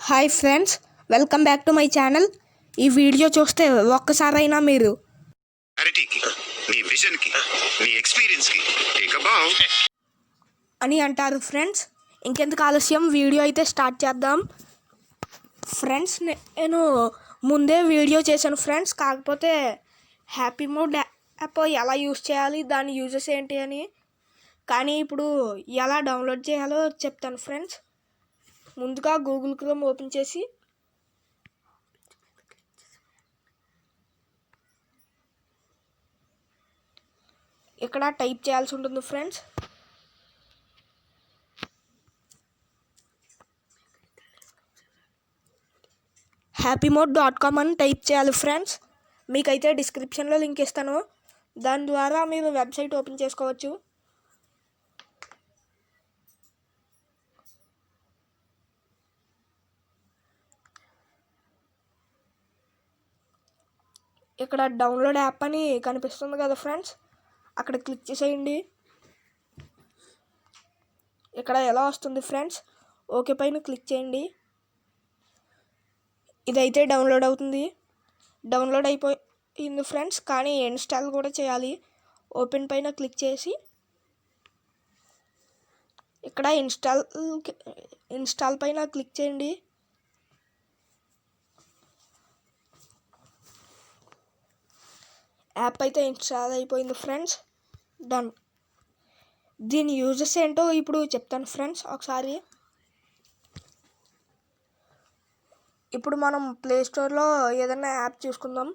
Hi friends, welcome back to my channel. ఈ video చూస్తే ఒక్కసారైనా మీరు అని అంటారు ఫ్రెండ్స్. ఇంకెందుకు ఆలస్యం, వీడియో అయితే స్టార్ట్ చేద్దాం. ఫ్రెండ్స్, నేను ముందే వీడియో చేశాను ఫ్రెండ్స్, కాకపోతే హ్యాపీ మోడ్ యాప్ ఎలా యూజ్ చేయాలి, దాని యూజెస్ ఏంటి అని. కానీ ఇప్పుడు ఎలా డౌన్లోడ్ చేయాలో చెప్తాను ఫ్రెండ్స్. ముందుగా గూగుల్ క్రోమ్ ఓపెన్ చేసి ఇక్కడ టైప్ చేయాల్సి ఉంటుంది ఫ్రెండ్స్. happymod.com అని టైప్ చేయాలి ఫ్రెండ్స్. మీకైతే డిస్క్రిప్షన్లో లింక్ ఇస్తాను, దాని ద్వారా మీరు వెబ్సైట్ ఓపెన్ చేసుకోవచ్చు. ఇక్కడ డౌన్లోడ్ యాప్ అని కనిపిస్తుంది కదా ఫ్రెండ్స్, అక్కడ క్లిక్ చేసేయండి. ఇక్కడ ఎలా వస్తుంది ఫ్రెండ్స్, ఓకే పైన క్లిక్ చేయండి. ఇదైతే డౌన్లోడ్ అవుతుంది. డౌన్లోడ్ అయిపోయింది ఫ్రెండ్స్, కానీ ఇన్స్టాల్ కూడా చేయాలి. ఓపెన్ పైన క్లిక్ చేసి ఇక్కడ ఇన్స్టాల్ పైన క్లిక్ చేయండి. యాప్ అయితే ఇన్స్టాల్ అయిపోయింది ఫ్రెండ్స్, డన్. దీని యూజెస్ ఏంటో ఇప్పుడు చెప్తాను ఫ్రెండ్స్ ఒకసారి. ఇప్పుడు మనం ప్లే స్టోర్లో ఏదైనా యాప్ చూసుకుందాం.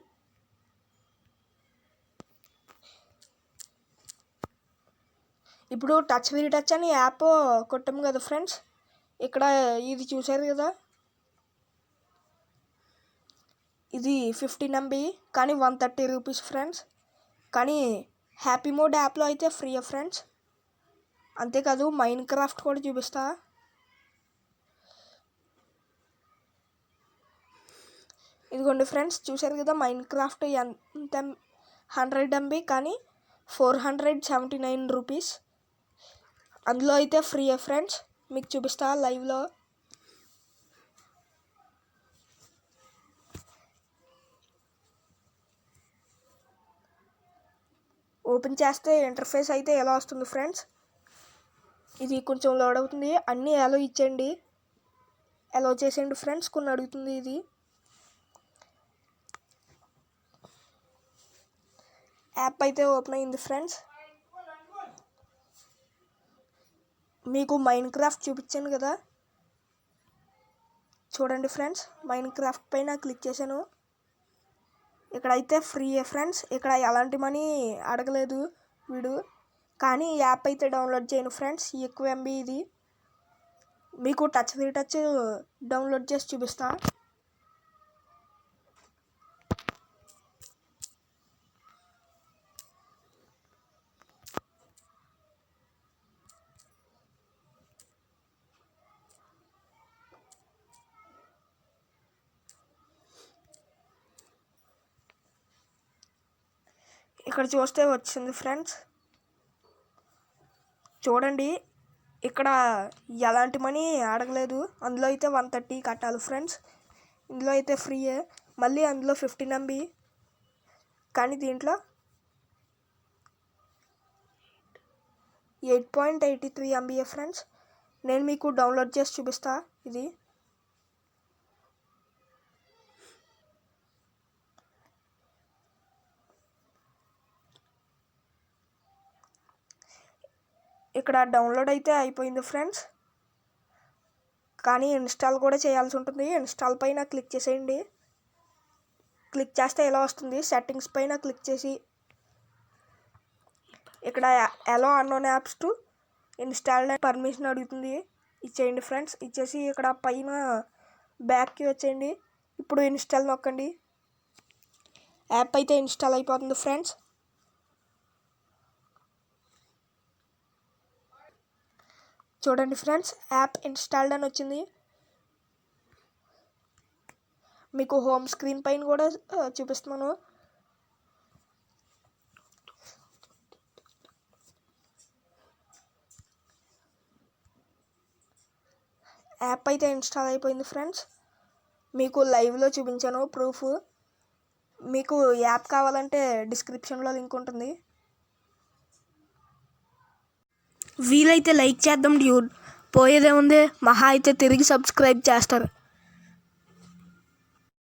ఇప్పుడు టచ్ విల్ టచ్ అని యాప్ కొట్టాము కదా ఫ్రెండ్స్, ఇక్కడ ఇది చూసారు కదా, ఇది 15 MB కానీ 130 రూపీస్ ఫ్రెండ్స్. కానీ హ్యాపీ మోడ్ యాప్లో అయితే ఫ్రీ ఫ్రెండ్స్. అంతేకాదు మైన్ క్రాఫ్ట్ కూడా చూపిస్తా. ఇదిగోండి ఫ్రెండ్స్, చూసారు కదా మైన్ క్రాఫ్ట్ ఎంత 100 MB కానీ 479 రూపీస్. అందులో అయితే ఫ్రీ ఫ్రెండ్స్, మీకు చూపిస్తా లైవ్లో. ఓపెన్ చేస్తే ఇంటర్ఫేస్ అయితే ఎలా వస్తుంది ఫ్రెండ్స్. ఇది కొంచెం లోడ్ అవుతుంది, అన్నీ ఎలా ఇచ్చేయండి, ఎలా చేసేయండి ఫ్రెండ్స్. కొన్ని అడుగుతుంది. ఇది యాప్ అయితే ఓపెన్ అయింది ఫ్రెండ్స్. మీకు మైన్ క్రాఫ్ట్ చూపించాను కదా, చూడండి ఫ్రెండ్స్. మైన్ క్రాఫ్ట్ పైన క్లిక్ చేశాను. ఇక్కడైతే ఫ్రీ ఫ్రెండ్స్, ఇక్కడ ఎలాంటి మనీ అడగలేదు వీడు. కానీ ఈ యాప్ అయితే డౌన్లోడ్ చేయను ఫ్రెండ్స్, ఎక్కువ MB ఇది. మీకు టచ్ విల్ టచ్ డౌన్లోడ్ చేసి చూపిస్తా. ఇక్కడ చూస్తే వచ్చింది ఫ్రెండ్స్, చూడండి. ఇక్కడ ఎలాంటి మనీ అడగలేదు. అందులో అయితే 130 కట్టాలి ఫ్రెండ్స్. ఇందులో అయితే ఫ్రీయే. మళ్ళీ అందులో 15 MB, కానీ దీంట్లో 8.83 MB ఫ్రెండ్స్. నేను మీకు డౌన్లోడ్ చేసి చూపిస్తా. ఇది ఇక్కడ డౌన్లోడ్ అయితే అయిపోయింది ఫ్రెండ్స్, కానీ ఇన్స్టాల్ కూడా చేయాల్సి ఉంటుంది. ఇన్స్టాల్ పైన క్లిక్ చేసేయండి. క్లిక్ చేస్తే ఎలా వస్తుంది, సెట్టింగ్స్ పైన క్లిక్ చేసి ఇక్కడ allow unknown apps to install permission అడుగుతుంది, ఇచ్చేయండి ఫ్రెండ్స్. ఇచ్చేసి ఇక్కడ పైన బ్యాక్కి వచ్చేయండి. ఇప్పుడు ఇన్స్టాల్ నొక్కండి. యాప్ అయితే ఇన్స్టాల్ అయిపోతుంది ఫ్రెండ్స్. చూడండి ఫ్రెండ్స్, యాప్ ఇన్స్టాల్డ్ అని వచ్చింది. మీకు హోమ్ స్క్రీన్ పైన కూడా చూపిస్తున్నాను. యాప్ అయితే ఇన్స్టాల్ అయిపోయింది ఫ్రెండ్స్. మీకు లైవ్లో చూపించాను ప్రూఫ్. మీకు యాప్ కావాలంటే డిస్క్రిప్షన్లో లింక్ ఉంటుంది. వీలైతే లైక్ చేద్దాం డ్యూడ్, పోయేదేముంది, మహా అయితే తిరిగి సబ్స్క్రైబ్ చేస్తారు.